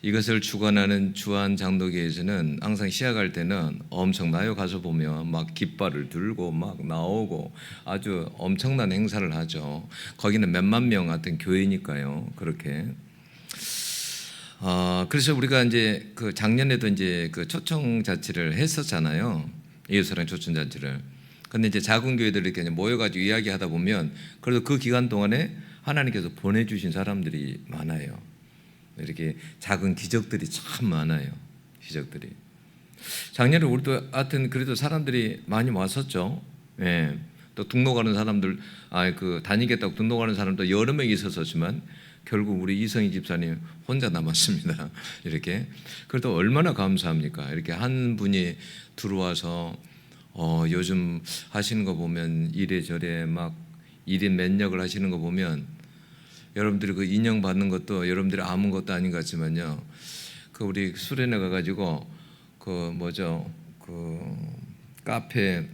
이것을 주관하는 주한 장로교에서는 항상 시작할 때는 엄청나요. 가서 보면 막 깃발을 들고 막 나오고 아주 엄청난 행사를 하죠. 거기는 몇만 명 같은 교회니까요. 그렇게. 그래서 우리가 이제 그 작년에도 이제 그 초청 자치를 했었잖아요. 예수랑 초청 자치를. 근데 이제 작은 교회들 이렇게 모여가지고 이야기하다 보면 그래도 그 기간 동안에 하나님께서 보내주신 사람들이 많아요. 이렇게 작은 기적들이 참 많아요. 기적들이. 작년에 우리도 하여튼 그래도 사람들이 많이 왔었죠. 예. 또 등록하는 사람들, 그 다니겠다고 등록하는 사람도 여러 명이 있었지만 결국 우리 이성희 집사님 혼자 남았습니다. 이렇게. 그래도 얼마나 감사합니까? 이렇게 한 분이 들어와서 요즘 하시는 거 보면 이래저래 막 일인 면역을 하시는 거 보면 여러분들이 그 인형 받는 것도 여러분들이 아무것도 아닌 것 같지만요. 그 우리 수련회 가가지고 그 카페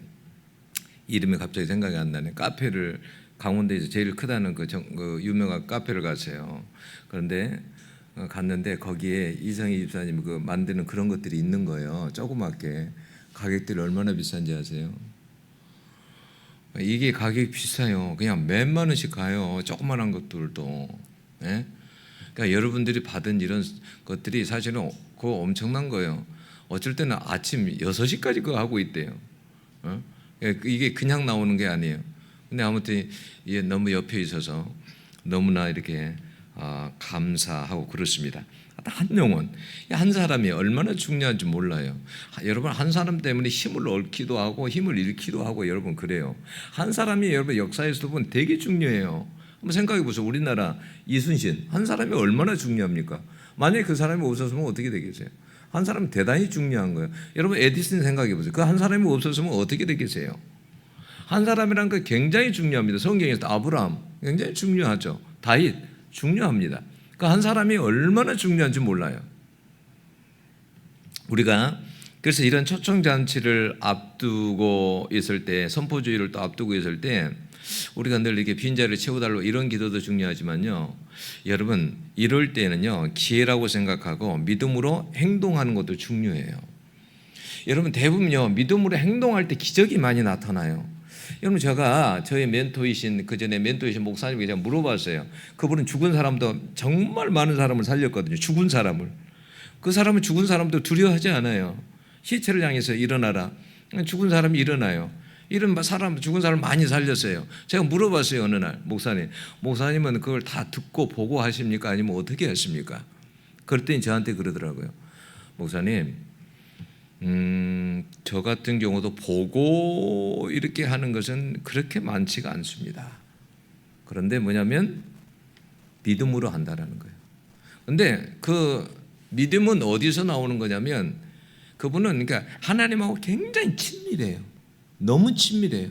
이름이 갑자기 생각이 안 나네. 카페를 강원도에서 제일 크다는 그 유명한 카페를 갔어요. 그런데 갔는데 거기에 이성희 집사님 그 만드는 그런 것들이 있는 거예요. 조그맣게. 가격들이 얼마나 비싼지 아세요? 이게 가격이 비싸요. 그냥 몇만 원씩 가요. 조그만한 것들도. 예? 그러니까 여러분들이 받은 이런 것들이 사실은 그거 엄청난 거예요. 어쩔 때는 아침 6시까지 그거 하고 있대요. 이게 그냥 나오는 게 아니에요. 근데 아무튼 이게 너무 옆에 있어서 너무나 이렇게 감사하고 그렇습니다. 한 영혼, 한 사람이 얼마나 중요한지 몰라요. 여러분 한 사람 때문에 힘을 얻기도 하고 힘을 잃기도 하고 여러분 그래요. 한 사람이 여러분 역사에서 보면 되게 중요해요. 한번 생각해 보세요. 우리나라 이순신 한 사람이 얼마나 중요합니까? 만약에 그 사람이 없었으면 어떻게 되겠어요? 한 사람은 대단히 중요한 거예요. 여러분 에디슨 생각해 보세요. 그 한 사람이 없었으면 어떻게 되겠어요? 한 사람이란 거 굉장히 중요합니다. 성경에서 아브라함 굉장히 중요하죠. 다윗 중요합니다. 그 한 사람이 얼마나 중요한지 몰라요. 우리가 그래서 이런 초청잔치를 앞두고 있을 때, 선포주의를 또 앞두고 있을 때 우리가 늘 이렇게 빈자리를 채워달라고 이런 기도도 중요하지만요. 여러분 이럴 때는요 기회라고 생각하고 믿음으로 행동하는 것도 중요해요. 여러분 대부분요 믿음으로 행동할 때 기적이 많이 나타나요. 여러분 제가 저의 멘토이신 그전에 멘토이신 목사님에게 제가 물어봤어요. 그분은 죽은 사람도 정말 많은 사람을 살렸거든요. 죽은 사람을. 그 사람은 죽은 사람도 두려워하지 않아요. 시체를 향해서 일어나라. 죽은 사람이 일어나요. 이런 사람 죽은 사람 많이 살렸어요. 제가 물어봤어요. 어느 날 목사님은 그걸 다 듣고 보고 하십니까? 아니면 어떻게 하십니까? 그랬더니 저한테 그러더라고요. 목사님 저 같은 경우도 보고 이렇게 하는 것은 그렇게 많지가 않습니다. 그런데 뭐냐면 믿음으로 한다라는 거예요. 그런데 그 믿음은 어디서 나오는 거냐면 그분은 그러니까 하나님하고 굉장히 친밀해요. 너무 친밀해요.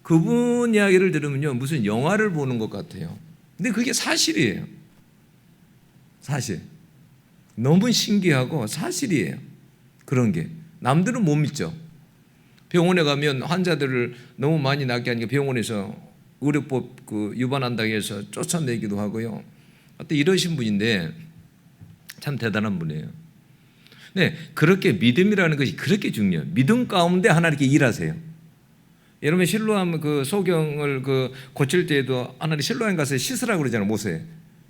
그분 이야기를 들으면요 무슨 영화를 보는 것 같아요. 근데 그게 사실이에요. 사실. 너무 신기하고 사실이에요. 그런 게 남들은 못 믿죠. 병원에 가면 환자들을 너무 많이 낫게 하니까 병원에서 의료법 위반한다고 해서 쫓아내기도 하고요. 하여튼 이러신 분인데 참 대단한 분이에요. 네, 그렇게 믿음이라는 것이 그렇게 중요해요. 믿음 가운데 하나님께 일하세요. 여러분 실로암 그 소경을 고칠 때에도 하나님 실로암 가서 씻으라고 그러잖아요. 모세.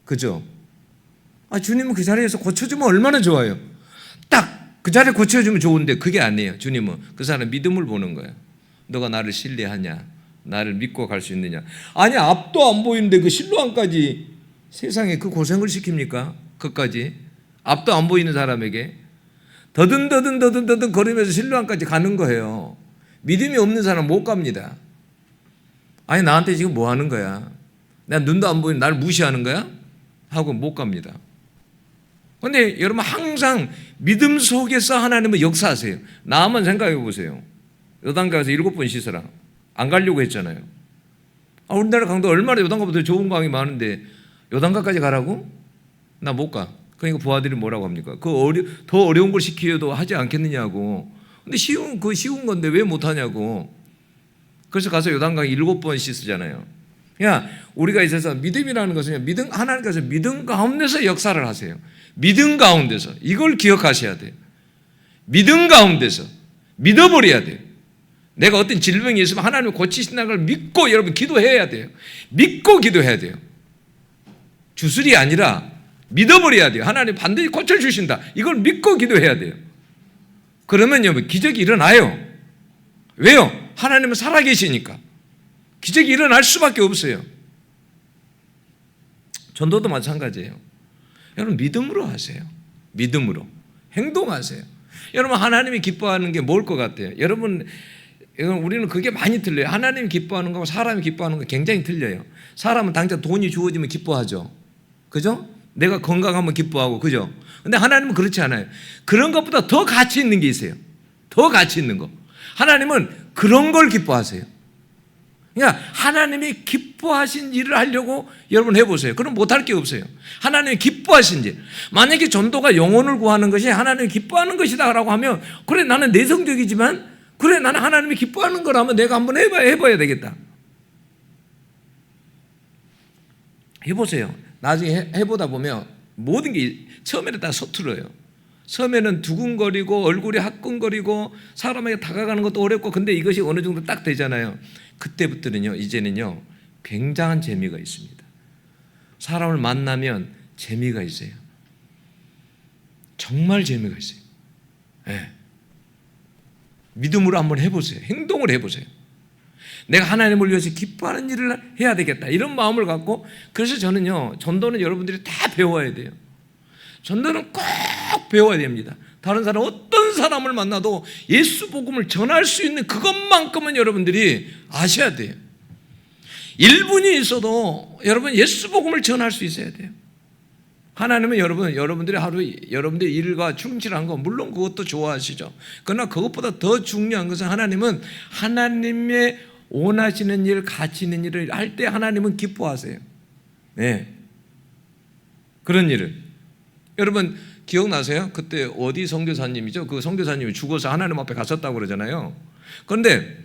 그죠? 주님은 그 자리에서 고쳐주면 얼마나 좋아요. 딱 그 자리에 고쳐주면 좋은데 그게 아니에요. 주님은 그 사람 믿음을 보는 거예요. 너가 나를 신뢰하냐? 나를 믿고 갈 수 있느냐? 아니 앞도 안 보이는데 그 실로암까지 세상에 그 고생을 시킵니까? 그까지 앞도 안 보이는 사람에게 더듬 걸으면서 실로암까지 가는 거예요. 믿음이 없는 사람 못 갑니다. 아니 나한테 지금 뭐 하는 거야? 난 눈도 안 보이는 날 무시하는 거야? 하고 못 갑니다. 그런데 여러분 항상 믿음 속에서 하나님은 역사하세요. 나만 생각해 보세요. 요단강 가서 7번 씻어라. 안 가려고 했잖아요. 우리나라 강도 얼마나 요단강보다 좋은 강이 많은데 요단강까지 가라고? 나 못 가. 그러니까 부하들이 뭐라고 합니까? 더 어려운 걸 시키려도 하지 않겠느냐고. 근데 쉬운 건데 왜 못 하냐고. 그래서 가서 요단강 7번 씻으잖아요. 그러니까 우리가 있어서 믿음이라는 것은 하나님께서 믿음 가운데서 역사를 하세요. 믿음 가운데서 이걸 기억하셔야 돼요. 믿음 가운데서 믿어버려야 돼요. 내가 어떤 질병이 있으면 하나님을 고치신다는 걸 믿고 여러분 기도해야 돼요. 믿고 기도해야 돼요. 주술이 아니라 믿어버려야 돼요. 하나님 반드시 고쳐주신다. 이걸 믿고 기도해야 돼요. 그러면요, 기적이 일어나요. 왜요? 하나님은 살아계시니까. 기적이 일어날 수밖에 없어요. 전도도 마찬가지예요. 여러분 믿음으로 하세요. 믿음으로. 행동하세요. 여러분 하나님이 기뻐하는 게 뭘 것 같아요? 여러분 우리는 그게 많이 틀려요. 하나님이 기뻐하는 거하고 사람이 기뻐하는 거 굉장히 틀려요. 사람은 당장 돈이 주어지면 기뻐하죠. 그죠? 내가 건강하면 기뻐하고, 그죠? 근데 하나님은 그렇지 않아요. 그런 것보다 더 가치 있는 게 있어요. 더 가치 있는 거. 하나님은 그런 걸 기뻐하세요. 그러니까 하나님이 기뻐하신 일을 하려고 여러분 해보세요. 그럼 못할 게 없어요. 하나님이 기뻐하신 일. 만약에 전도가 영혼을 구하는 것이 하나님이 기뻐하는 것이다 라고 하면, 그래 나는 내성적이지만 그래 나는 하나님이 기뻐하는 거라면 내가 한번 해봐야 되겠다. 해보세요. 나중에 해보다 보면 모든 게 처음에는 다 서툴어요. 처음에는 두근거리고 얼굴이 화끈거리고 사람에게 다가가는 것도 어렵고, 근데 이것이 어느 정도 딱 되잖아요. 그때부터는요, 이제는요 굉장한 재미가 있습니다. 사람을 만나면 재미가 있어요. 정말 재미가 있어요. 네. 믿음으로 한번 해보세요. 행동을 해보세요. 내가 하나님을 위해서 기뻐하는 일을 해야 되겠다, 이런 마음을 갖고. 그래서 저는요, 전도는 여러분들이 다 배워야 돼요. 전도는 꼭 배워야 됩니다. 다른 사람, 어떤 사람을 만나도 예수 복음을 전할 수 있는 그것만큼은 여러분들이 아셔야 돼요. 1분이 있어도 여러분 예수 복음을 전할 수 있어야 돼요. 하나님은 여러분들이 하루 여러분들의 일과 충실한 거 물론 그것도 좋아하시죠. 그러나 그것보다 더 중요한 것은 하나님은 하나님의 원하시는 일, 가치 있는 일을 할 때 하나님은 기뻐하세요. 네. 그런 일을. 여러분 기억나세요? 그때 어디 선교사님이죠? 그 선교사님이 죽어서 하나님 앞에 갔었다고 그러잖아요. 그런데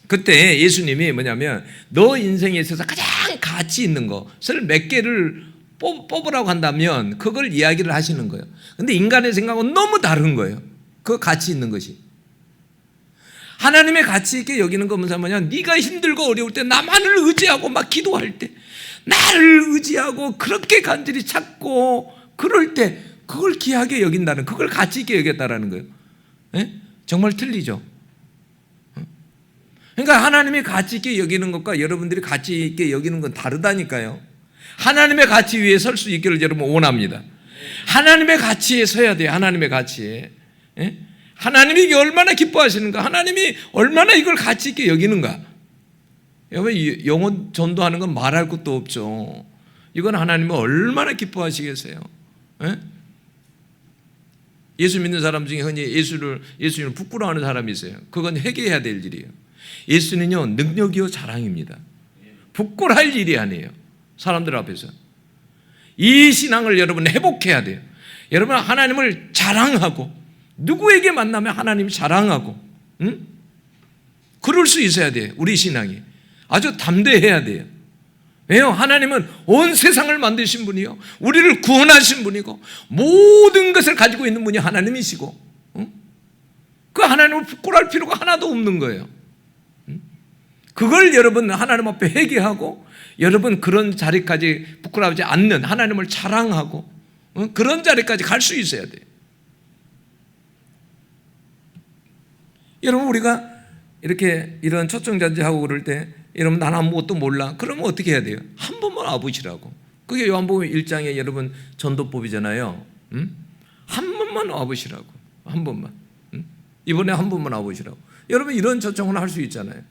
그때 예수님이 뭐냐면 너 인생에 있어서 가장 가치 있는 것을 몇 개를 뽑으라고 한다면 그걸 이야기를 하시는 거예요. 근데 인간의 생각은 너무 다른 거예요. 그 가치 있는 것이. 하나님의 가치 있게 여기는 건 뭐냐? 네가 힘들고 어려울 때 나만을 의지하고 막 기도할 때, 나를 의지하고 그렇게 간절히 찾고 그럴 때 그걸 귀하게 여긴다는, 그걸 가치 있게 여겼다라는 거예요. 네? 정말 틀리죠. 그러니까 하나님의 가치 있게 여기는 것과 여러분들이 가치 있게 여기는 건 다르다니까요. 하나님의 가치 위에 설 수 있기를 여러분 원합니다. 하나님의 가치에 서야 돼요. 하나님의 가치에. 예? 하나님이 이게 얼마나 기뻐하시는가, 하나님이 얼마나 이걸 가치 있게 여기는가. 여러분 영혼 전도하는 건 말할 것도 없죠. 이건 하나님은 얼마나 기뻐하시겠어요. 예? 예수 믿는 사람 중에 흔히 예수님을 부끄러워하는 사람이 있어요. 그건 회개해야 될 일이에요. 예수는요 능력이요 자랑입니다. 부끄러워할 일이 아니에요. 사람들 앞에서. 이 신앙을 여러분 회복해야 돼요. 여러분 하나님을 자랑하고, 누구에게 만나면 하나님 자랑하고, 응? 그럴 수 있어야 돼요. 우리 신앙이 아주 담대해야 돼요. 왜요? 하나님은 온 세상을 만드신 분이요, 우리를 구원하신 분이고 모든 것을 가지고 있는 분이 하나님이시고, 응? 그 하나님을 부끄러워할 필요가 하나도 없는 거예요. 응? 그걸 여러분 하나님 앞에 회개하고, 여러분 그런 자리까지 부끄러워하지 않는, 하나님을 자랑하고, 응? 그런 자리까지 갈 수 있어야 돼요. 여러분 우리가 이렇게 이런 초청잔치하고 그럴 때 여러분 난 아무것도 몰라, 그러면 어떻게 해야 돼요? 한 번만 와보시라고. 그게 요한복음 1장에 여러분 전도법이잖아요. 응? 한 번만 와보시라고. 한 번만. 응? 이번에 한 번만 와보시라고. 여러분 이런 초청을 할 수 있잖아요.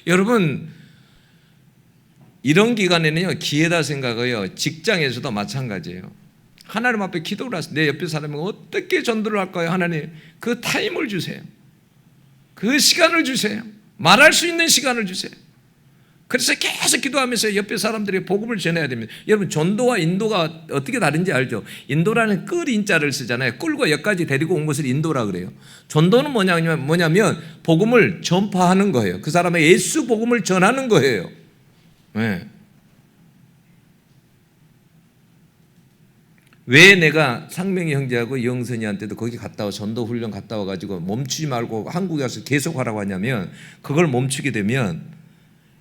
여러분 이런 기간에는요 기회다 생각해요. 직장에서도 마찬가지예요. 하나님 앞에 기도를 하세요. 내 옆에 사람이 어떻게 전도를 할까요? 하나님 그 타임을 주세요. 그 시간을 주세요. 말할 수 있는 시간을 주세요. 그래서 계속 기도하면서 옆에 사람들에게 복음을 전해야 됩니다. 여러분 전도와 인도가 어떻게 다른지 알죠? 인도라는 끌 인자를 쓰잖아요. 끌고 여기까지 데리고 온 것을 인도라 그래요. 전도는 뭐냐면 복음을 전파하는 거예요. 그 사람의 예수 복음을 전하는 거예요. 네. 왜 내가 상명이 형제하고 영선이한테도 거기 갔다 와 전도 훈련 갔다 와가지고 멈추지 말고 한국에 와서 계속 하라고 하냐면, 그걸 멈추게 되면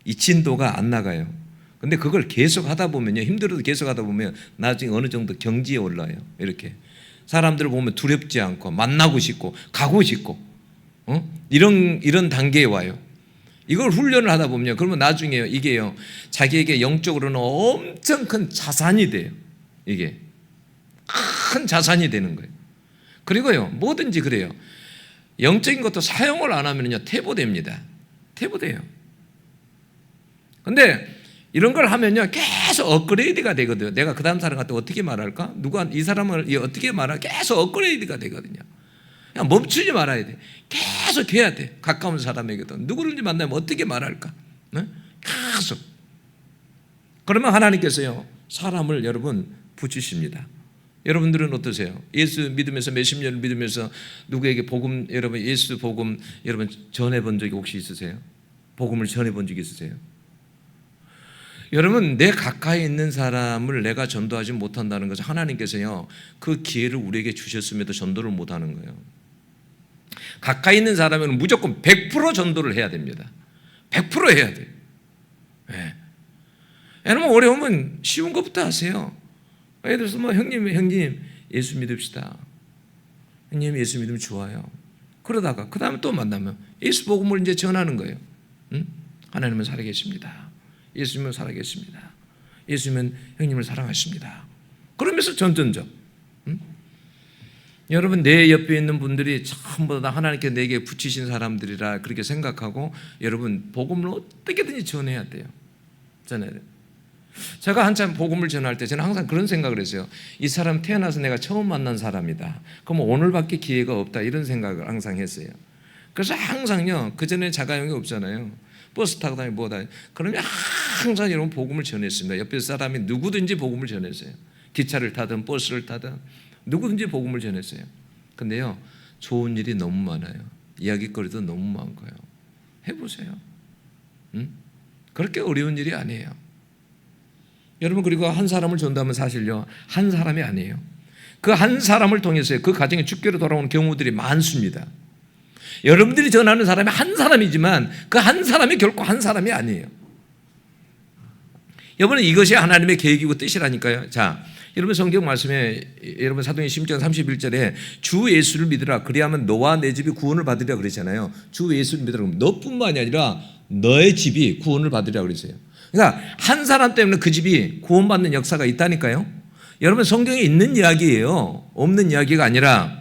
이 진도가 안 나가요. 근데 그걸 계속 하다 보면요, 힘들어도 계속 하다 보면 나중에 어느 정도 경지에 올라요. 이렇게 사람들을 보면 두렵지 않고 만나고 싶고 가고 싶고 이런 단계에 와요. 이걸 훈련을 하다 보면요, 그러면 나중에 이게요, 자기에게 영적으로는 엄청 큰 자산이 돼요. 이게 큰 자산이 되는 거예요. 그리고요, 뭐든지 그래요. 영적인 것도 사용을 안 하면요, 퇴보됩니다. 퇴보돼요. 근데 이런 걸 하면요, 계속 업그레이드가 되거든요. 내가 그 다음 사람한테 어떻게 말할까? 누가 이 사람을 어떻게 말할까? 계속 업그레이드가 되거든요. 그냥 멈추지 말아야 돼. 계속 해야 돼. 가까운 사람에게도 누구든지 만나면 어떻게 말할까? 네? 계속. 그러면 하나님께서요, 사람을 여러분 붙이십니다. 여러분들은 어떠세요? 예수 믿으면서 몇십 년을 믿으면서 누구에게 복음, 여러분 예수 복음 여러분 전해본 적이 혹시 있으세요? 복음을 전해본 적이 있으세요? 여러분, 내 가까이 있는 사람을 내가 전도하지 못한다는 것은 하나님께서요, 그 기회를 우리에게 주셨음에도 전도를 못하는 거예요. 가까이 있는 사람은 무조건 100% 전도를 해야 됩니다. 100% 해야 돼요. 네. 여러분, 어려우면 쉬운 것부터 하세요. 예를 들어서 뭐 형님 예수 믿읍시다. 형님 예수 믿으면 좋아요. 그러다가 그 다음에 또 만나면 예수 복음을 이제 전하는 거예요. 응? 하나님은 살아계십니다. 예수님은 살아계십니다. 예수님은 형님을 사랑하십니다. 그러면서 점점점 여러분, 내 옆에 있는 분들이 전부 다 하나님께 내게 붙이신 사람들이라 그렇게 생각하고 여러분, 복음을 어떻게든지 전해야 돼요. 전해야 돼요. 제가 한참 복음을 전할 때 저는 항상 그런 생각을 했어요. 이 사람 태어나서 내가 처음 만난 사람이다. 그럼 오늘밖에 기회가 없다, 이런 생각을 항상 했어요. 그래서 항상요, 그전에 자가용이 없잖아요. 버스 타고 다니고 뭐다. 그러면 항상 여러분 복음을 전했습니다. 옆에 사람이 누구든지 복음을 전했어요. 기차를 타든 버스를 타든 누구든지 복음을 전했어요. 근데요, 좋은 일이 너무 많아요. 이야기거리도 너무 많고요. 해보세요. 그렇게 어려운 일이 아니에요. 여러분, 그리고 한 사람을 전도하면 사실요, 한 사람이 아니에요. 그 한 사람을 통해서 그 가정이 주께로 돌아오는 경우들이 많습니다. 여러분들이 전하는 사람이 한 사람이지만 그 한 사람이 결코 한 사람이 아니에요. 여러분, 이것이 하나님의 계획이고 뜻이라니까요. 자, 여러분 성경 말씀에 여러분 사도행 10장 31절에 주 예수를 믿으라, 그리하면 너와 내 집이 구원을 받으리라 그랬잖아요. 주 예수를 믿으라 그러면 너뿐만이 아니라 너의 집이 구원을 받으리라 그랬어요. 그러니까 한 사람 때문에 그 집이 구원받는 역사가 있다니까요. 여러분, 성경에 있는 이야기예요. 없는 이야기가 아니라.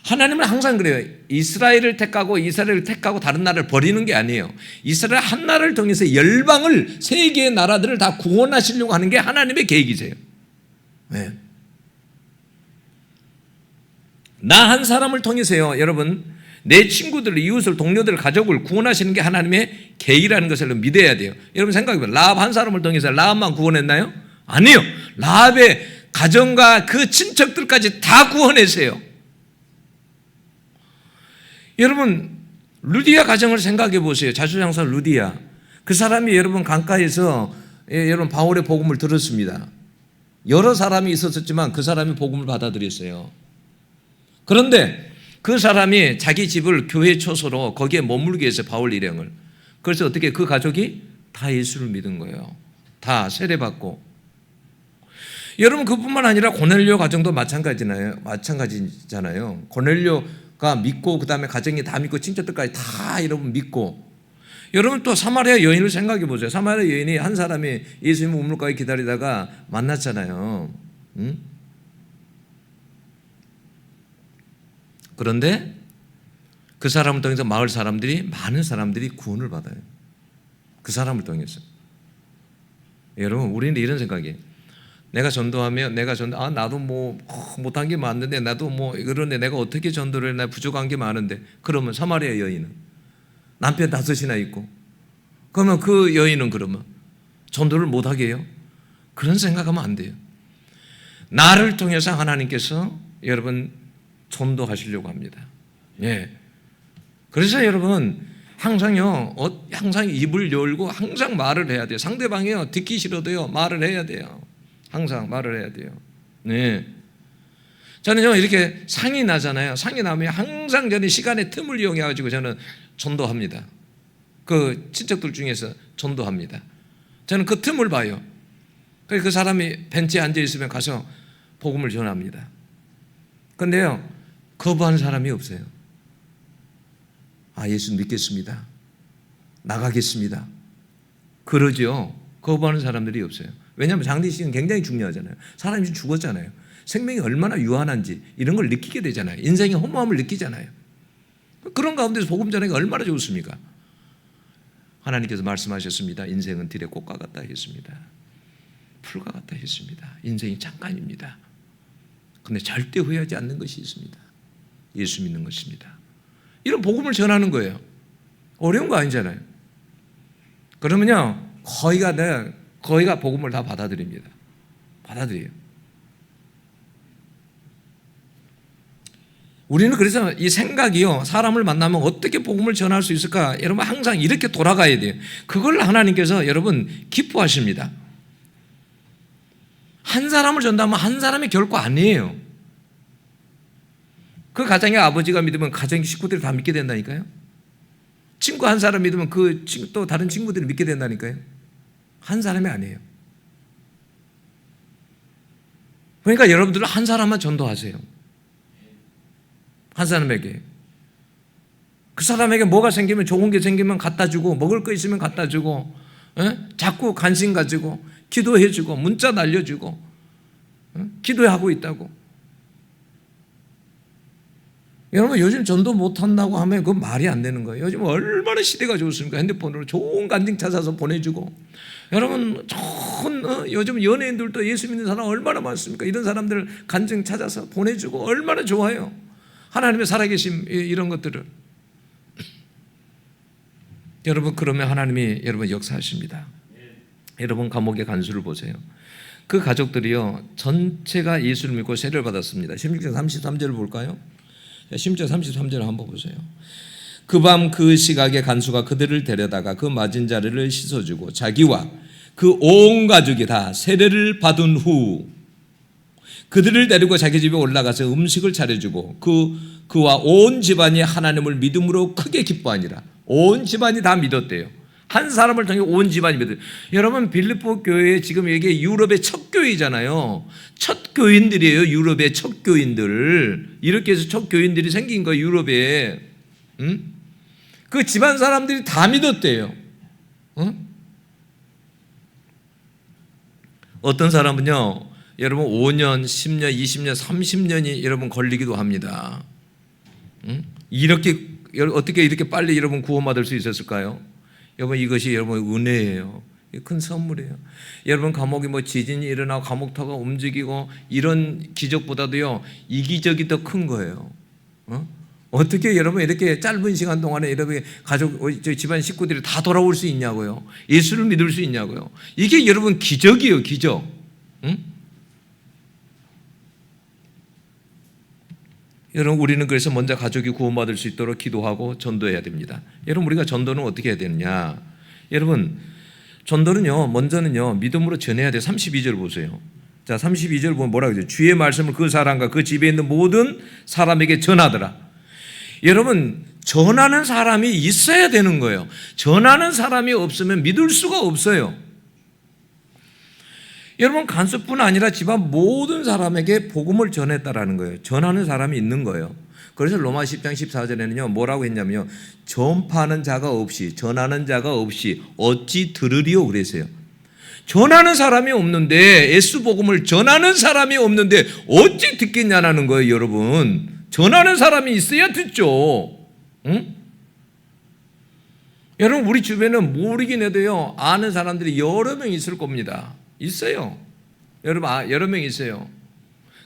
하나님은 항상 그래요. 이스라엘을 택하고 다른 나라를 버리는 게 아니에요. 이스라엘 한 나라를 통해서 열방을, 세 개의 나라들을 다 구원하시려고 하는 게 하나님의 계획이세요. 네. 나 한 사람을 통해서요, 여러분, 내 친구들, 이웃을, 동료들, 가족을 구원하시는 게 하나님의 계획이라는 것을 믿어야 돼요. 여러분 생각해보세요. 라합 한 사람을 통해서 라합만 구원했나요? 아니요. 라합의 가정과 그 친척들까지 다 구원했어요. 여러분, 루디아 가정을 생각해 보세요. 자수장사 루디아. 그 사람이 여러분 강가에서 여러분 바울의 복음을 들었습니다. 여러 사람이 있었지만 그 사람이 복음을 받아들였어요. 그런데 그 사람이 자기 집을 교회 초소로 거기에 머물게 했어요. 바울 일행을. 그래서 어떻게 그 가족이 다 예수를 믿은 거예요. 다 세례받고. 여러분, 그뿐만 아니라 고넬료 가정도 마찬가지잖아요. 고넬료가 믿고 그 다음에 가정이 다 믿고 친척들까지 다 여러분 믿고. 여러분, 또 사마리아 여인을 생각해 보세요. 사마리아 여인이 한 사람이 예수님 우물가에 기다리다가 만났잖아요. 응? 그런데 그 사람을 통해서 마을 사람들이, 많은 사람들이 구원을 받아요. 그 사람을 통해서. 여러분, 우리는 이런 생각이에요. 내가 전도하면 나도 뭐 못한 게 많은데, 나도 뭐 그런데 내가 어떻게 전도를 해? 나 부족한 게 많은데. 그러면 사마리아 여인은 남편 5이나 있고, 그러면 그 여인은 그러면 전도를 못하게 해요? 그런 생각하면 안 돼요. 나를 통해서 하나님께서 여러분 전도하시려고 합니다. 예. 그래서 여러분, 항상요, 항상 입을 열고 항상 말을 해야 돼요. 상대방이요, 듣기 싫어도요, 말을 해야 돼요. 항상 말을 해야 돼요. 네. 저는요, 이렇게 상이 나잖아요. 상이 나면 항상 저는 시간의 틈을 이용해가지고 저는 전도합니다. 그 친척들 중에서 전도합니다. 저는 그 틈을 봐요. 그래서 그 사람이 벤치에 앉아있으면 가서 복음을 전합니다. 그런데요, 거부하는 사람이 없어요. 아, 예수 믿겠습니다. 나가겠습니다. 그러죠. 거부하는 사람들이 없어요. 왜냐하면 장례식은 굉장히 중요하잖아요. 사람이 죽었잖아요. 생명이 얼마나 유한한지 이런 걸 느끼게 되잖아요. 인생의 허무함을 느끼잖아요. 그런 가운데서 복음 전하기가 얼마나 좋습니까? 하나님께서 말씀하셨습니다. 인생은 들의 꽃과 같다 했습니다. 풀과 같다 했습니다. 인생이 잠깐입니다. 그런데 절대 후회하지 않는 것이 있습니다. 예수 믿는 것입니다. 이런 복음을 전하는 거예요. 어려운 거 아니잖아요. 그러면요, 거의가 복음을 다 받아들입니다. 받아들여요. 우리는 그래서 이 생각이요, 사람을 만나면 어떻게 복음을 전할 수 있을까? 여러분 항상 이렇게 돌아가야 돼요. 그걸 하나님께서 여러분 기뻐하십니다. 한 사람을 전도하면 한 사람이 결코 아니에요. 그 가정의 아버지가 믿으면 가정 식구들이 다 믿게 된다니까요. 친구 한 사람 믿으면 또 다른 친구들이 믿게 된다니까요. 한 사람이 아니에요. 그러니까 여러분들은 한 사람만 전도하세요. 한 사람에게. 그 사람에게 뭐가 생기면, 좋은 게 생기면 갖다 주고, 먹을 거 있으면 갖다 주고, 자꾸 관심 가지고, 기도해 주고, 문자 날려주고, 기도하고 있다고. 여러분, 요즘 전도 못한다고 하면 그건 말이 안 되는 거예요. 요즘 얼마나 시대가 좋습니까? 핸드폰으로 좋은 간증 찾아서 보내주고. 여러분, 요즘 연예인들도 예수 믿는 사람 얼마나 많습니까? 이런 사람들 간증 찾아서 보내주고 얼마나 좋아요. 하나님의 살아계심, 이런 것들을. 여러분, 그러면 하나님이 여러분 역사하십니다. 여러분, 감옥의 간수를 보세요. 그 가족들이요, 전체가 예수를 믿고 세례를 받았습니다. 16장 33절을 볼까요? 16장 33절을 한번 보세요. 그 밤 그 시각에 간수가 그들을 데려다가 그 맞은 자리를 씻어주고 자기와 그 온 가족이 다 세례를 받은 후 그들을 데리고 자기 집에 올라가서 음식을 차려주고 그와 온 집안이 하나님을 믿음으로 크게 기뻐하니라. 온 집안이 다 믿었대요. 한 사람을 통해 온 집안이 믿어요. 여러분, 빌립보 교회 지금 이게 유럽의 첫 교회잖아요. 첫 교인들이에요. 유럽의 첫 교인들. 이렇게 해서 첫 교인들이 생긴 거예요. 유럽에. 그 집안 사람들이 다 믿었대요. 어떤 사람은요, 여러분 5년, 10년, 20년, 30년이 여러분 걸리기도 합니다. 이렇게 어떻게 이렇게 빨리 여러분 구원받을 수 있었을까요? 여러분, 이것이 여러분 은혜예요. 큰 선물이에요. 여러분, 감옥이 지진이 일어나고 감옥터가 움직이고 이런 기적보다도요, 이 기적이 더 큰 거예요. 어떻게 여러분 이렇게 짧은 시간 동안에 여러분 가족, 집안 식구들이 다 돌아올 수 있냐고요? 예수를 믿을 수 있냐고요? 이게 여러분 기적이에요, 기적. 여러분, 우리는 그래서 먼저 가족이 구원받을 수 있도록 기도하고 전도해야 됩니다. 여러분, 우리가 전도는 어떻게 해야 되느냐? 여러분, 전도는요, 먼저는요, 믿음으로 전해야 돼요. 32절 보세요. 자, 32절 보면 뭐라고 하죠? 주의 말씀을 그 사람과 그 집에 있는 모든 사람에게 전하더라. 여러분, 전하는 사람이 있어야 되는 거예요. 전하는 사람이 없으면 믿을 수가 없어요. 여러분, 간수뿐 아니라 집안 모든 사람에게 복음을 전했다라는 거예요. 전하는 사람이 있는 거예요. 그래서 로마 10장 14절에는요, 뭐라고 했냐면요, 전파하는 자가 없이, 전하는 자가 없이 어찌 들으리요 그랬어요. 전하는 사람이 없는데, 예수 복음을 전하는 사람이 없는데 어찌 듣겠냐는 거예요. 여러분, 전하는 사람이 있어야 듣죠. 응? 여러분, 우리 주변에는 모르긴 해도요, 아는 사람들이 여러 명 있을 겁니다. 있어요. 여러분, 여러 명 있어요.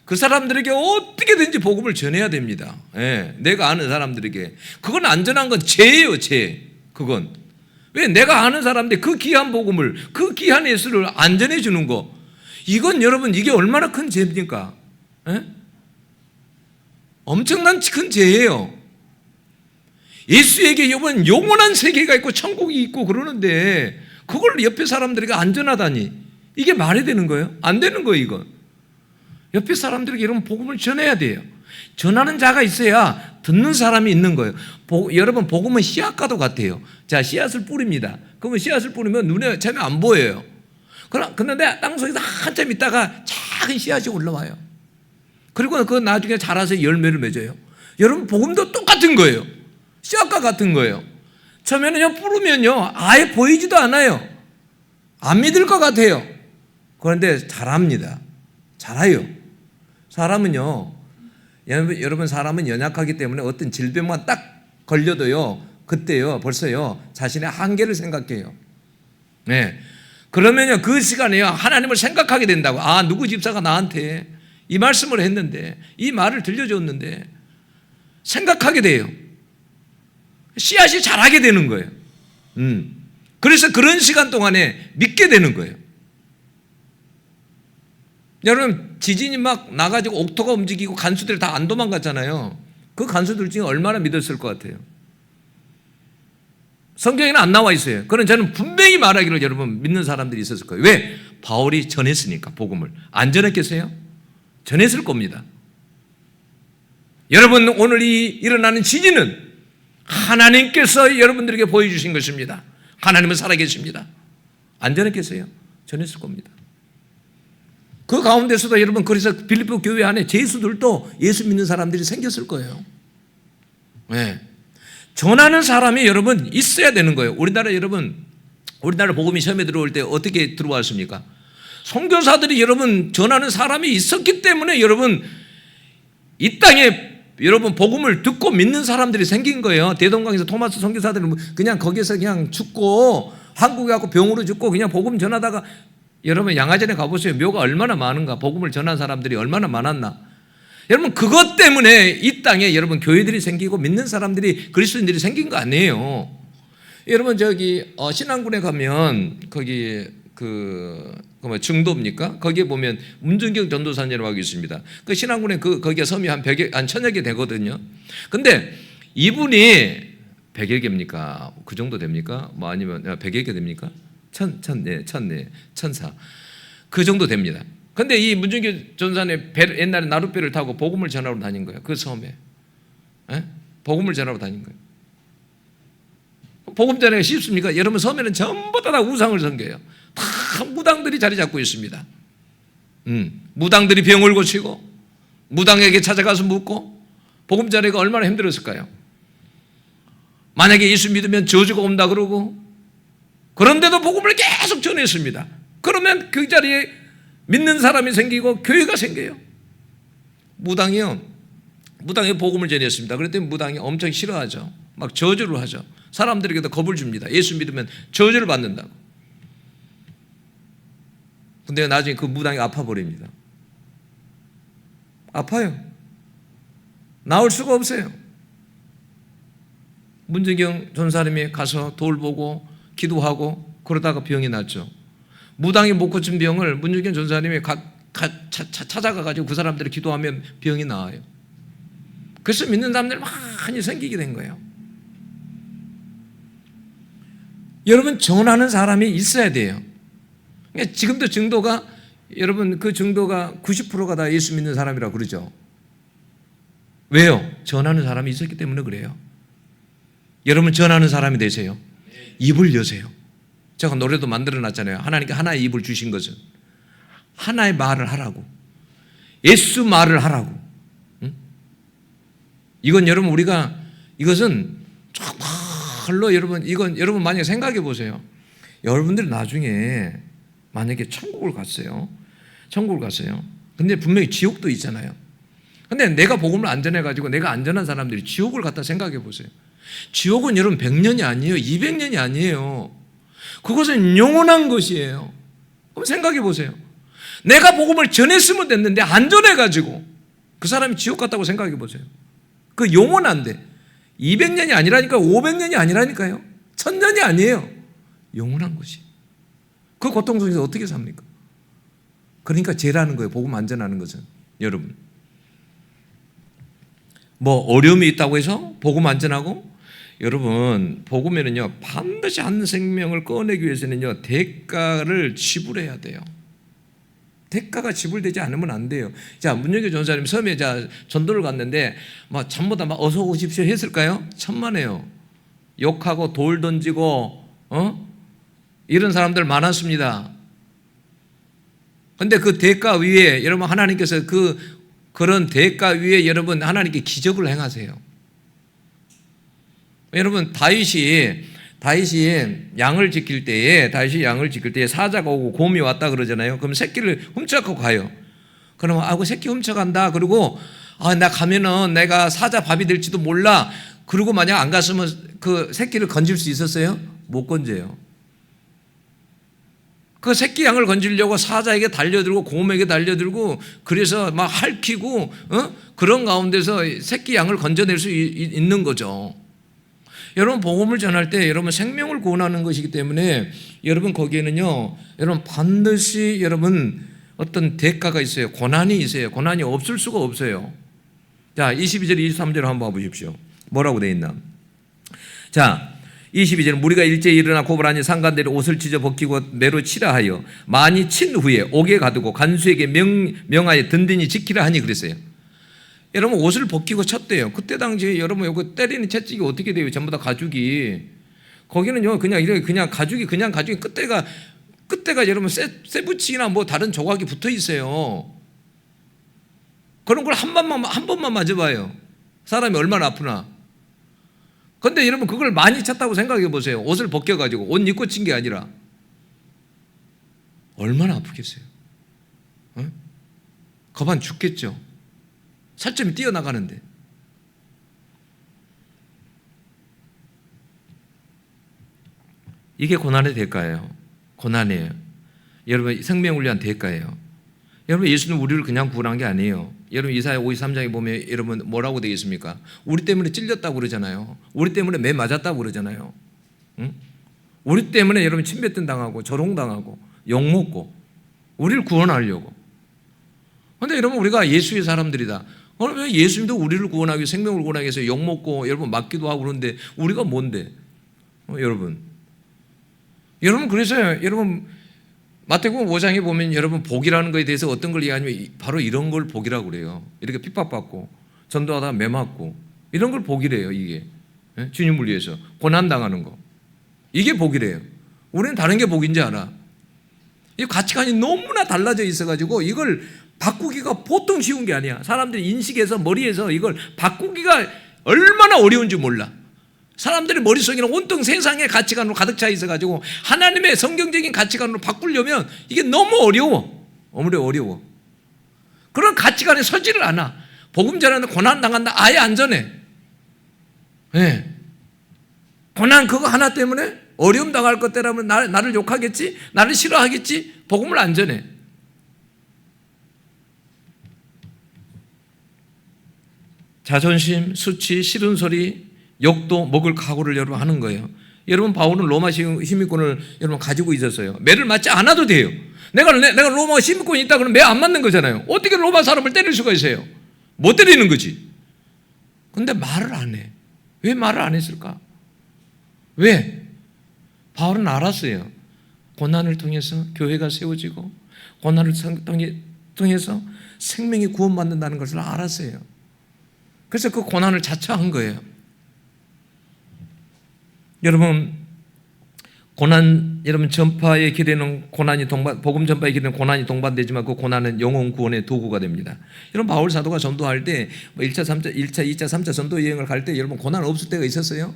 그 사람들에게 어떻게든지 복음을 전해야 됩니다. 예, 내가 아는 사람들에게. 그건 안전한 건 죄예요, 죄. 그건. 왜? 내가 아는 사람인데 그 귀한 복음을, 그 귀한 예수를 안 전해주는 거. 이건 여러분, 이게 얼마나 큰 죄입니까? 예? 엄청난 큰 죄예요. 예수에게 여러분 영원한 세계가 있고 천국이 있고 그러는데 그걸 옆에 사람들에게 안전하다니 이게 말이 되는 거예요? 안 되는 거예요 이건. 옆에 사람들에게 여러분 복음을 전해야 돼요. 전하는 자가 있어야 듣는 사람이 있는 거예요. 여러분 복음은 씨앗과도 같아요. 자, 씨앗을 뿌립니다. 그러면 씨앗을 뿌리면 눈에 처음에 안 보여요. 그런데 땅속에서 한참 있다가 작은 씨앗이 올라와요. 그리고 그 나중에 자라서 열매를 맺어요. 여러분 복음도 똑같은 거예요. 씨앗과 같은 거예요. 처음에는요 뿌리면요 아예 보이지도 않아요. 안 믿을 것 같아요. 그런데 자랍니다. 자라요. 사람은요, 여러분 사람은 연약하기 때문에 어떤 질병만 딱 걸려도요 그때요 벌써요 자신의 한계를 생각해요. 네. 그러면요 그 시간에요 하나님을 생각하게 된다고. 아, 누구 집사가 나한테 이 말씀을 했는데, 이 말을 들려줬는데 생각하게 돼요. 씨앗이 자라게 되는 거예요. 그래서 그런 시간 동안에 믿게 되는 거예요. 여러분 지진이 막 나가지고 옥토가 움직이고 간수들이 다 안 도망갔잖아요. 그 간수들 중에 얼마나 믿었을 것 같아요? 성경에는 안 나와 있어요. 그런 저는 분명히 말하기를 여러분 믿는 사람들이 있었을 거예요. 왜? 바울이 전했으니까 복음을. 안 전했겠어요? 전했을 겁니다. 여러분 오늘 이 일어나는 지진은 하나님께서 여러분들에게 보여주신 것입니다. 하나님은 살아계십니다. 안 전했겠어요? 전했을 겁니다. 그 가운데서도 여러분 그래서 빌립보 교회 안에 제수들도 예수 믿는 사람들이 생겼을 거예요. 네. 전하는 사람이 여러분 있어야 되는 거예요. 우리나라 복음이 처음에 들어올 때 어떻게 들어왔습니까? 선교사들이 여러분 전하는 사람이 있었기 때문에 여러분 이 땅에 여러분 복음을 듣고 믿는 사람들이 생긴 거예요. 대동강에서 토마스 선교사들은 그냥 거기서 그냥 죽고 한국에 가고 병으로 죽고 그냥 복음 전하다가 여러분 양화전에 가보세요. 묘가 얼마나 많은가. 복음을 전한 사람들이 얼마나 많았나. 여러분 그것 때문에 이 땅에 여러분 교회들이 생기고 믿는 사람들이 그리스도인들이 생긴 거 아니에요. 여러분 저기 신안군에 가면 거기 증도입니까? 거기에 보면 문준경 전도사님이라고 있습니다. 그 신안군에 거기가 섬이 한 1000여 개 되거든요. 근데 이분이 100여 개입니까? 그 정도 됩니까? 뭐 아니면 100여 개 됩니까? 1004. 그 정도 됩니다. 근데 이 문준규 전사님 옛날에 나룻배를 타고 복음을 전하러 다닌 거예요. 그 섬에. 복음을 전하러 다닌 거예요. 복음 전하기가 쉽습니까? 여러분 섬에는 전부 다 우상을 섬겨요. 다 무당들이 자리 잡고 있습니다. 무당들이 병을 고치고 무당에게 찾아가서 묻고 복음 전하기가 얼마나 힘들었을까요? 만약에 예수 믿으면 저주가 온다 그러고 그런데도 복음을 계속 전했습니다. 그러면 그 자리에 믿는 사람이 생기고 교회가 생겨요. 무당이 복음을 전했습니다. 그랬더니 무당이 엄청 싫어하죠. 막 저주를 하죠. 사람들에게도 겁을 줍니다. 예수 믿으면 저주를 받는다고. 근데 나중에 그 무당이 아파버립니다. 아파요. 나올 수가 없어요. 문준경 전사님이 가서 돌보고 기도하고 그러다가 병이 났죠. 무당이 못 고친 병을 문준경 전사님이 찾아가가지고 그 사람들이 기도하면 병이 나아요. 그래서 믿는 사람들이 많이 생기게 된 거예요. 여러분 전하는 사람이 있어야 돼요. 그러니까 지금도 증도가 여러분 그 증도가 90%가 다 예수 믿는 사람이라고 그러죠. 왜요? 전하는 사람이 있었기 때문에 그래요. 여러분 전하는 사람이 되세요. 입을 여세요. 제가 노래도 만들어놨잖아요. 하나님께 하나의 입을 주신 것은 하나의 말을 하라고. 예수 말을 하라고. 응? 이건 여러분 이것은 정말로 여러분 만약에 생각해 보세요. 여러분들이 나중에 만약에 천국을 갔어요. 근데 분명히 지옥도 있잖아요. 근데 내가 복음을 안 전해가지고 내가 안전한 사람들이 지옥을 갔다 생각해 보세요. 지옥은 여러분 100년이 아니에요. 200년이 아니에요. 그것은 영원한 것이에요. 한번 생각해 보세요. 내가 복음을 전했으면 됐는데 안 전해가지고 그 사람이 지옥 갔다고 생각해 보세요. 그 영원한데 200년이 아니라니까 500년이 아니라니까요. 1000년이 아니에요. 영원한 것이. 그 고통 속에서 어떻게 삽니까? 그러니까 죄라는 거예요. 복음 안 전하는 것은. 여러분 뭐 어려움이 있다고 해서 복음 안 전하고 여러분 복음에는요 반드시 한 생명을 꺼내기 위해서는요 대가를 지불해야 돼요. 대가가 지불되지 않으면 안 돼요. 자, 문영규 전사님 섬에 자 전도를 갔는데 막 전부 다 막 어서 오십시오 했을까요? 천만에요. 욕하고 돌 던지고 이런 사람들 많았습니다. 근데 그 대가 위에 여러분 하나님께서 그런 대가 위에 여러분 하나님께 기적을 행하세요. 여러분 다윗이 양을 지킬 때에 사자가 오고 곰이 왔다 그러잖아요. 그럼 새끼를 훔쳐갖고 가요. 그러면 그 새끼 훔쳐간다. 그리고 나 가면은 내가 사자 밥이 될지도 몰라. 그리고 만약 안 갔으면 그 새끼를 건질 수 있었어요? 못 건져요. 그 새끼 양을 건지려고 사자에게 달려들고 곰에게 달려들고 그래서 막 핥히고 그런 가운데서 새끼 양을 건져낼 수 있는 거죠. 여러분 복음을 전할 때 여러분 생명을 구원하는 것이기 때문에 여러분 거기에는요 여러분 반드시 여러분 어떤 대가가 있어요. 고난이 있어요. 고난이 없을 수가 없어요. 자 22절 23절 한번 봐보십시오. 뭐라고 되어 있나. 자 22절 무리가 일제히 일어나 고발하니 상관들이 옷을 찢어 벗기고 매로 치라 하여 많이 친 후에 옥에 가두고 간수에게 명하여 든든히 지키라 하니 그랬어요. 여러분 옷을 벗기고 쳤대요. 그때 당시에 여러분 요거 때리는 채찍이 어떻게 돼요? 전부 다 가죽이. 거기는요 그냥 가죽이 끝에가 여러분 쇠붙이나 뭐 다른 조각이 붙어 있어요. 그런 걸 한 번만 맞아봐요. 사람이 얼마나 아프나. 근데 여러분 그걸 많이 쳤다고 생각해 보세요. 옷을 벗겨가지고 옷 입고 친 게 아니라 얼마나 아프겠어요. 거반 죽겠죠. 살점이 뛰어나가는데. 이게 고난의 대가예요. 고난이에요. 여러분 생명을 위한 대가예요. 여러분 예수는 우리를 그냥 구원한 게 아니에요. 여러분 이사야 53장에 보면 여러분 뭐라고 되어 있습니까? 우리 때문에 찔렸다고 그러잖아요. 우리 때문에 매 맞았다고 그러잖아요. 응? 우리 때문에 여러분 침뱉음 당하고 조롱당하고 욕먹고 우리를 구원하려고. 그런데 여러분 우리가 예수의 사람들이다. 그러면 예수님도 우리를 구원하기 위해 생명을 구원하기 위해서 욕먹고 여러분 맞기도 하고 그러는데 우리가 뭔데? 여러분 그래서 여러분 마태복음 5장에 보면 여러분 복이라는 것에 대해서 어떤 걸 이해하냐면 바로 이런 걸 복이라고 그래요. 이렇게 핍박받고 전도하다가 매 맞고 이런 걸 복이래요. 이게 주님을 위해서 고난당하는 거 이게 복이래요. 우리는 다른 게 복인지 알아. 이 가치관이 너무나 달라져 있어가지고 이걸 바꾸기가 보통 쉬운 게 아니야. 사람들이 인식에서 머리에서 이걸 바꾸기가 얼마나 어려운지 몰라. 사람들의 머릿속에는 온통 세상의 가치관으로 가득 차 있어가지고 하나님의 성경적인 가치관으로 바꾸려면 이게 너무 어려워. 그런 가치관에 서지를 않아. 복음 전하는 고난 당한다. 아예 안 전해. 네. 고난 그거 하나 때문에 어려움 당할 것 때문에 나를 욕하겠지? 나를 싫어하겠지? 복음을 안 전해. 자존심, 수치, 싫은 소리, 욕도 먹을 각오를 여러분 하는 거예요. 여러분 바울은 로마 시민권을 여러분 가지고 있었어요. 매를 맞지 않아도 돼요. 내가 로마 시민권이 있다 그러면 매 안 맞는 거잖아요. 어떻게 로마 사람을 때릴 수가 있어요? 못 때리는 거지. 근데 말을 안 해. 왜 말을 안 했을까? 왜? 바울은 알았어요. 고난을 통해서 교회가 세워지고 고난을 통해서 생명이 구원받는다는 것을 알았어요. 그래서 그 고난을 자처한 거예요. 여러분 고난 여러분 전파의 길에는 고난이 복음 전파의 길에는 고난이 동반되지만 그 고난은 영혼 구원의 도구가 됩니다. 여러분 바울 사도가 전도할 때 1차, 2차, 3차 전도 여행을 갈 때 여러분 고난 없을 때가 있었어요?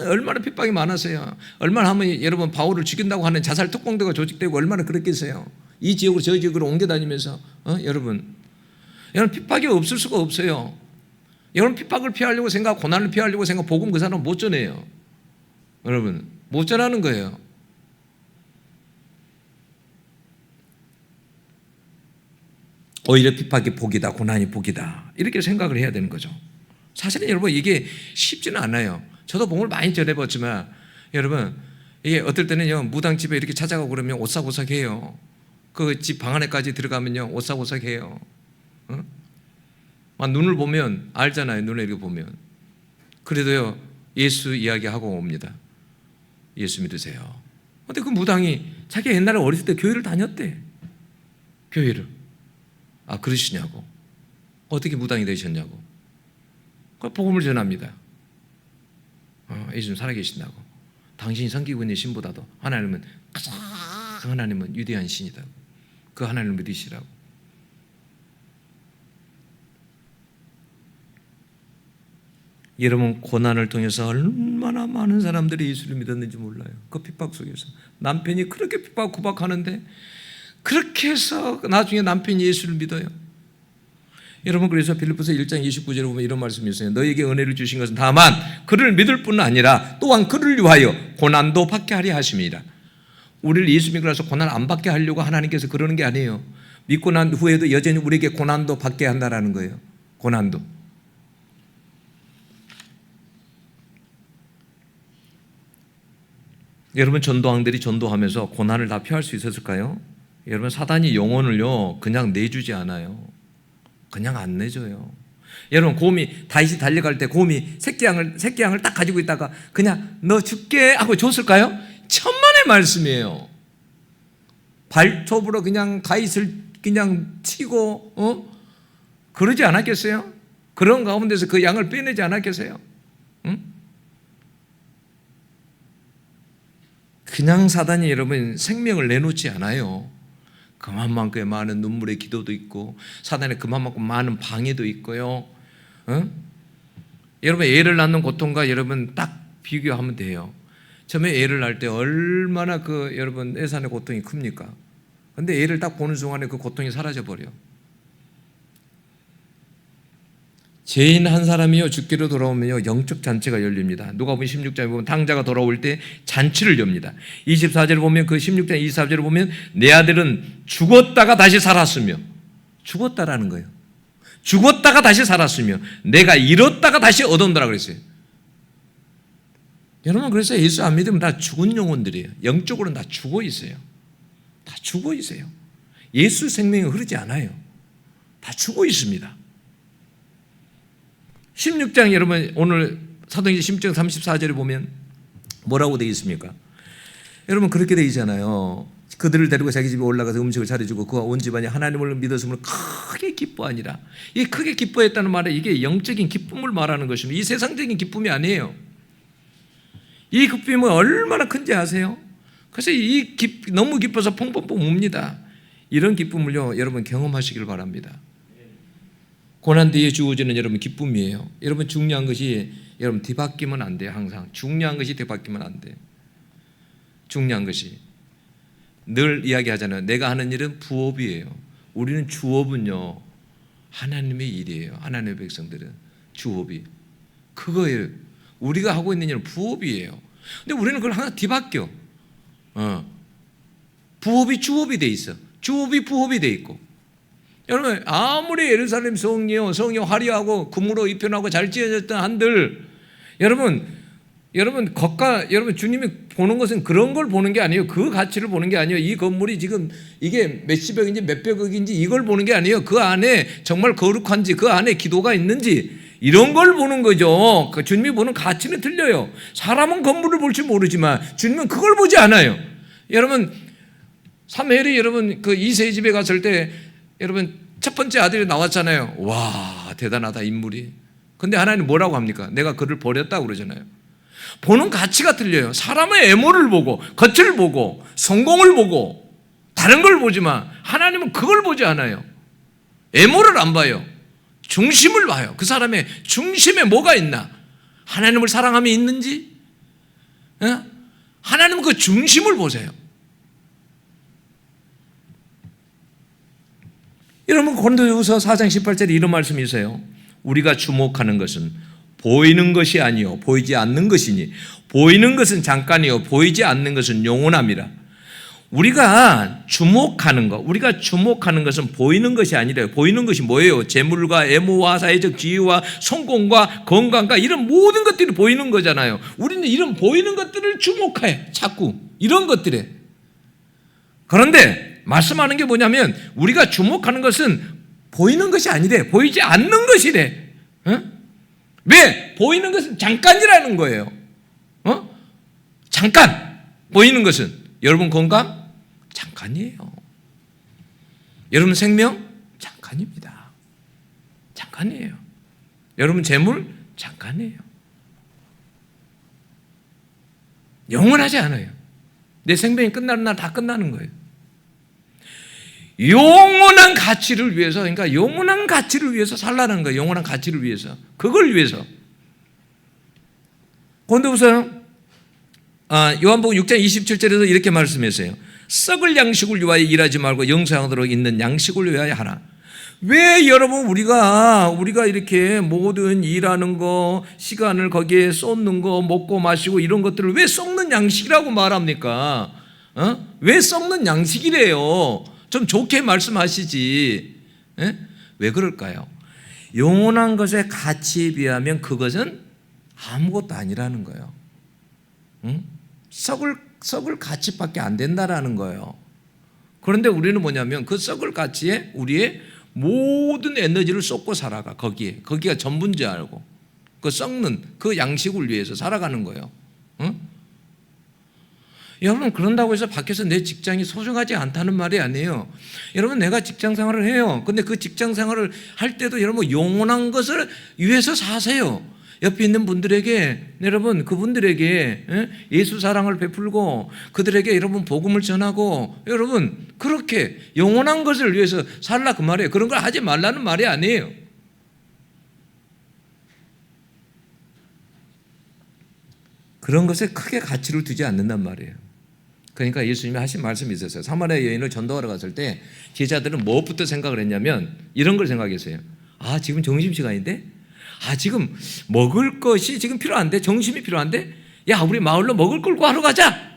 얼마나 핍박이 많았어요. 얼마나 하면 여러분 바울을 죽인다고 하는 자살 특공대가 조직되고 얼마나 그랬겠어요. 이 지역으로 저 지역으로 옮겨 다니면서 여러분 핍박이 없을 수가 없어요. 여러분 핍박을 피하려고 생각, 고난을 피하려고 생각, 복음 그 사람은 못 전해요. 여러분 못 전하는 거예요. 오히려 핍박이 복이다, 고난이 복이다 이렇게 생각을 해야 되는 거죠. 사실은 여러분 이게 쉽지는 않아요. 저도 복음을 많이 전해봤지만 여러분 이게 어떨 때는요 무당집에 이렇게 찾아가고 그러면 오싹오싹해요. 그 집 방 안에까지 들어가면요 오싹오싹해요. 막 눈을 보면 알잖아요. 눈에 이렇게 보면. 그래도요 예수 이야기하고 옵니다. 예수 믿으세요. 근데 그 무당이 자기가 옛날에 어렸을 때 교회를 다녔대. 교회를. 아, 그러시냐고. 어떻게 무당이 되셨냐고. 그 복음을 전합니다. 예수님 살아계신다고. 당신이 섬기고 있는 신보다도 하나님은 가장 하나님은 위대한 신이다. 그 하나님을 믿으시라고. 여러분, 고난을 통해서 얼마나 많은 사람들이 예수를 믿었는지 몰라요. 그 핍박 속에서 남편이 그렇게 핍박 구박하는데 그렇게 해서 나중에 남편이 예수를 믿어요. 여러분, 그래서 빌립보서 1장 29절에 보면 이런 말씀이 있어요. 너에게 은혜를 주신 것은 다만 그를 믿을 뿐 아니라 또한 그를 위하여 고난도 받게 하려 하심이라. 우리를 예수 믿고 나서 고난 안 받게 하려고 하나님께서 그러는 게 아니에요. 믿고 난 후에도 여전히 우리에게 고난도 받게 한다라는 거예요. 고난도. 여러분, 전도왕들이 전도하면서 고난을 다 피할 수 있었을까요? 여러분, 사단이 영혼을요 그냥 내주지 않아요. 그냥 안 내줘요. 여러분, 곰이 다윗이 달려갈 때 곰이 새끼양을 딱 가지고 있다가 그냥 너 줄게 하고 줬을까요? 천만의 말씀이에요. 발톱으로 그냥 다윗을 그냥 치고 그러지 않았겠어요? 그런 가운데서 그 양을 빼내지 않았겠어요? 응? 그냥 사단이 여러분 생명을 내놓지 않아요. 그만큼의 많은 눈물의 기도도 있고 사단의 그만큼 많은 방해도 있고요. 여러분, 애를 낳는 고통과 여러분 딱 비교하면 돼요. 처음에 애를 낳을 때 얼마나 여러분 애산의 고통이 큽니까? 근데 애를 딱 보는 순간에 그 고통이 사라져 버려. 죄인 한 사람이요 죽기로 돌아오면요 영적 잔치가 열립니다. 누가복음 16장에 보면 탕자가 돌아올 때 잔치를 엽니다. 24절에 보면 그 16장 24절에 보면 내 아들은 죽었다가 다시 살았으며, 죽었다라는 거예요. 죽었다가 다시 살았으며 내가 잃었다가 다시 얻었다라고 그랬어요. 여러분, 그래서 예수 안 믿으면 다 죽은 영혼들이에요. 영적으로는 다 죽어 있어요. 다 죽어 있어요. 예수 생명이 흐르지 않아요. 다 죽어 있습니다. 16장 여러분 오늘 사도행전 16장 34절에 보면 뭐라고 되어 있습니까? 여러분, 그렇게 되어 있잖아요. 그들을 데리고 자기 집에 올라가서 음식을 차려주고 그와 온 집안이 하나님을 믿었으므로 크게 기뻐하니라. 이 크게 기뻐했다는 말은 이게 영적인 기쁨을 말하는 것입니다. 이 세상적인 기쁨이 아니에요. 이 기쁨은 얼마나 큰지 아세요? 그래서 너무 기뻐서 펑펑펑 웁니다. 이런 기쁨을요 여러분 경험하시길 바랍니다. 고난 뒤에 주어지는 여러분 기쁨이에요. 여러분, 중요한 것이 여러분 뒤바뀌면 안 돼요. 항상 중요한 것이 뒤바뀌면 안 돼요. 중요한 것이 늘 이야기하잖아요. 내가 하는 일은 부업이에요. 우리는 주업은요 하나님의 일이에요. 하나님의 백성들은 주업이 그거예요. 우리가 하고 있는 일은 부업이에요. 근데 우리는 그걸 항상 뒤바뀌어. 부업이 주업이 돼 있어. 주업이 부업이 돼 있고. 여러분, 아무리 예루살렘 성이 화려하고 금으로 이편하고 잘 지어졌던 한들 여러분 주님이 보는 것은 그런 걸 보는 게 아니에요. 그 가치를 보는 게 아니에요. 이 건물이 지금 이게 몇십억인지 몇백억인지 이걸 보는 게 아니에요. 그 안에 정말 거룩한지 그 안에 기도가 있는지 이런 걸 보는 거죠. 그 주님이 보는 가치는 틀려요. 사람은 건물을 볼지 모르지만 주님은 그걸 보지 않아요. 여러분, 사무엘이 여러분 그 이새의 집에 갔을 때 여러분 첫 번째 아들이 나왔잖아요. 와, 대단하다 인물이. 근데 하나님 뭐라고 합니까? 내가 그를 버렸다고 그러잖아요. 보는 가치가 틀려요. 사람의 애모를 보고 겉을 보고 성공을 보고 다른 걸 보지만 하나님은 그걸 보지 않아요. 애모를 안 봐요. 중심을 봐요. 그 사람의 중심에 뭐가 있나? 하나님을 사랑함이 있는지? 하나님은 그 중심을 보세요. 여러분, 고린도후서 4장 18절에 이런 말씀이 있어요. 우리가 주목하는 것은 보이는 것이 아니요 보이지 않는 것이니 보이는 것은 잠깐이요 보이지 않는 것은 영원함이라. 우리가 주목하는 것은 보이는 것이 아니래요. 보이는 것이 뭐예요? 재물과 애모와 사회적 지위와 성공과 건강과 이런 모든 것들이 보이는 거잖아요. 우리는 이런 보이는 것들을 주목해 자꾸 이런 것들에. 그런데 말씀하는 게 뭐냐면 우리가 주목하는 것은 보이는 것이 아니래. 보이지 않는 것이래. 왜? 보이는 것은 잠깐이라는 거예요. 잠깐. 보이는 것은 여러분 건강 잠깐이에요. 여러분 생명 잠깐입니다. 잠깐이에요. 여러분 재물 잠깐이에요. 영원하지 않아요. 내 생명이 끝나는 날 다 끝나는 거예요. 영원한 가치를 위해서, 그러니까 영원한 가치를 위해서 살라는 거예요. 영원한 가치를 위해서. 그걸 위해서. 그런데 보세요. 요한복음 6장 27절에서 이렇게 말씀했어요. 썩을 양식을 위하여 일하지 말고 영생하도록 있는 양식을 위하여 하라. 왜 여러분 우리가 이렇게 모든 일하는 거, 시간을 거기에 쏟는 거, 먹고 마시고 이런 것들을 왜 썩는 양식이라고 말합니까? 왜 썩는 양식이래요? 좀 좋게 말씀하시지. 왜 그럴까요? 영원한 것의 가치에 비하면 그것은 아무것도 아니라는 거예요. 썩을 가치밖에 안 된다라는 거예요. 그런데 우리는 뭐냐면 그 썩을 가치에 우리의 모든 에너지를 쏟고 살아가. 거기가 전부인 줄 알고 그 썩는 그 양식을 위해서 살아가는 거예요. 여러분, 그런다고 해서 밖에서 내 직장이 소중하지 않다는 말이 아니에요. 여러분, 내가 직장 생활을 해요. 근데 그 직장 생활을 할 때도 여러분 영원한 것을 위해서 사세요. 옆에 있는 분들에게, 여러분 그분들에게 예수 사랑을 베풀고 그들에게 여러분 복음을 전하고, 여러분 그렇게 영원한 것을 위해서 살라 그 말이에요. 그런 걸 하지 말라는 말이 아니에요. 그런 것에 크게 가치를 두지 않는단 말이에요. 그러니까 예수님이 하신 말씀이 있었어요. 사마리아 여인을 전도하러 갔을 때 제자들은 무엇부터 생각을 했냐면 이런 걸 생각했어요. 지금 점심시간인데? 지금 먹을 것이 지금 필요한데? 점심이 필요한데? 야, 우리 마을로 먹을 걸 구하러 가자!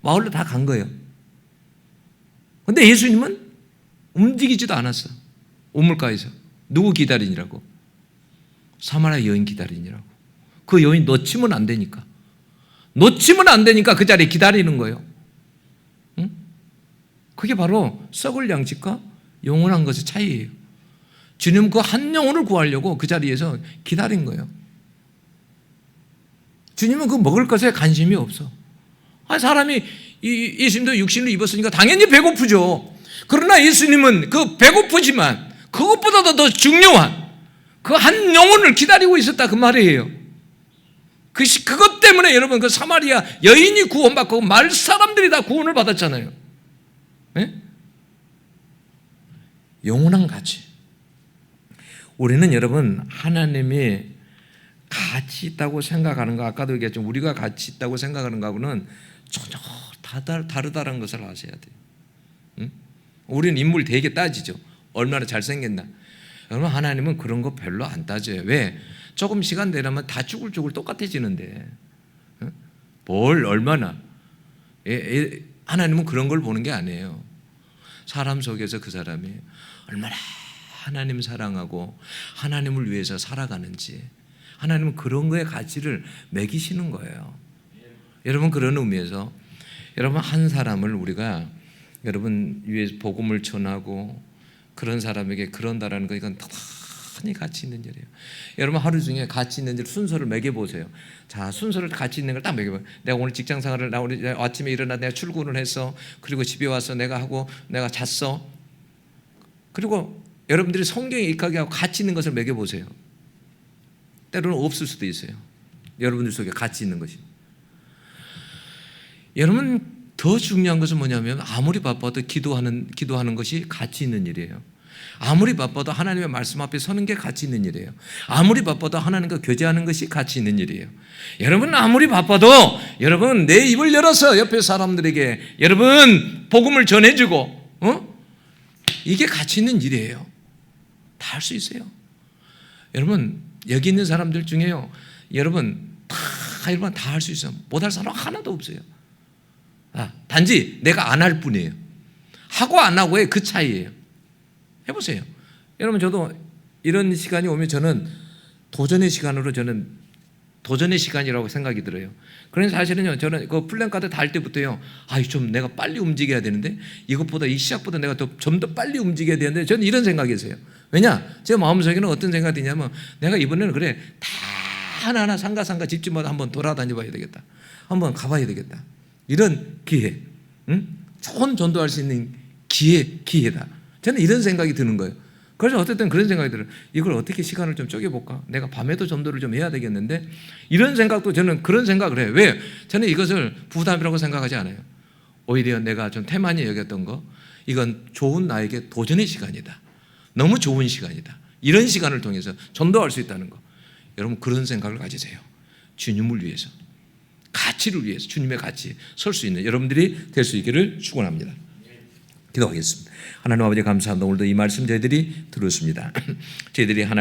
마을로 다 간 거예요. 근데 예수님은 움직이지도 않았어. 우물가에서. 누구 기다리느라고? 사마리아 여인 기다리느라고. 그 여인 놓치면 안 되니까. 그 자리에 기다리는 거예요. 그게 바로 썩을 양식과 영원한 것의 차이예요. 주님 그 한 영혼을 구하려고 그 자리에서 기다린 거예요. 주님은 그 먹을 것에 관심이 없어. 사람이 예수님도 육신을 입었으니까 당연히 배고프죠. 그러나 예수님은 그 배고프지만 그것보다도 더 중요한 그 한 영혼을 기다리고 있었다 그 말이에요. 그것 때문에 여러분 그 사마리아 여인이 구원받고 말 사람들이 다 구원을 받았잖아요. 네? 영원한 가치. 우리는 여러분 하나님이 가치 있다고 생각하는 거, 아까도 얘기했지만 우리가 가치 있다고 생각하는 거하고는 전혀 다르다는 것을 아셔야 돼요. 우리는 인물 되게 따지죠. 얼마나 잘생겼나. 여러분 하나님은 그런 거 별로 안 따져요. 왜? 조금 시간 되려면 다 쭈글쭈글 똑같아지는데 뭘 얼마나. 하나님은 그런 걸 보는 게 아니에요. 사람 속에서 그 사람이 얼마나 하나님 사랑하고 하나님을 위해서 살아가는지, 하나님은 그런 거에 가치를 매기시는 거예요. 여러분 그런 의미에서 여러분 한 사람을 우리가 여러분 위에 복음을 전하고 그런 사람에게 그런다라는 거, 이건 대단히 가치 있는 일이에요. 여러분 하루 중에 가치 있는 일 순서를 매겨보세요. 자, 순서를 가치 있는 걸 딱 매겨봐요. 내가 오늘 직장 생활을, 나 오늘 아침에 일어나 내가 출근을 했어. 그리고 집에 와서 내가 하고 내가 잤어. 그리고 여러분들이 성경에 익하게 하고 가치 있는 것을 매겨보세요. 때로는 없을 수도 있어요. 여러분들 속에 가치 있는 것이. 여러분 더 중요한 것은 뭐냐면 아무리 바빠도 기도하는 것이 가치 있는 일이에요. 아무리 바빠도 하나님의 말씀 앞에 서는 게 가치 있는 일이에요. 아무리 바빠도 하나님과 교제하는 것이 가치 있는 일이에요. 여러분 아무리 바빠도 여러분 내 입을 열어서 옆에 사람들에게 여러분 복음을 전해주고 이게 가치 있는 일이에요. 다 할 수 있어요. 여러분 여기 있는 사람들 중에요, 여러분 다 할 수 있어요. 못할 사람 하나도 없어요. 단지 내가 안 할 뿐이에요. 하고 안 하고의 그 차이예요. 해보세요. 여러분 저도 이런 시간이 오면 저는 도전의 시간이라고 생각이 들어요. 그래서 사실은요, 저는 그 플랜카드 달 때부터요, 좀 내가 빨리 움직여야 되는데, 이것보다 이 시작보다 내가 좀 더 빨리 움직여야 되는데, 저는 이런 생각이었어요. 왜냐? 제 마음속에는 어떤 생각이 드냐면 내가 이번에는 그래 다 하나하나 상가상가 집집마다 한번 돌아다녀 봐야 되겠다. 한번 가봐야 되겠다. 이런 기회, 응? 좋은 전도할 수 있는 기회다. 저는 이런 생각이 드는 거예요. 그래서 어쨌든 그런 생각이 들어요. 이걸 어떻게 시간을 좀 쪼개볼까? 내가 밤에도 전도를 좀 해야 되겠는데 이런 생각도 저는 그런 생각을 해요. 왜? 저는 이것을 부담이라고 생각하지 않아요. 오히려 내가 좀 태만히 여겼던 거 이건 좋은 나에게 도전의 시간이다. 너무 좋은 시간이다. 이런 시간을 통해서 전도할 수 있다는 거. 여러분 그런 생각을 가지세요. 주님을 위해서, 가치를 위해서, 주님의 가치 설 수 있는 여러분들이 될 수 있기를 축원합니다. 기도하겠습니다. 하나님 아버지 감사합니다. 오늘도 이 말씀 저희들이 들었습니다. 저희들이 하나님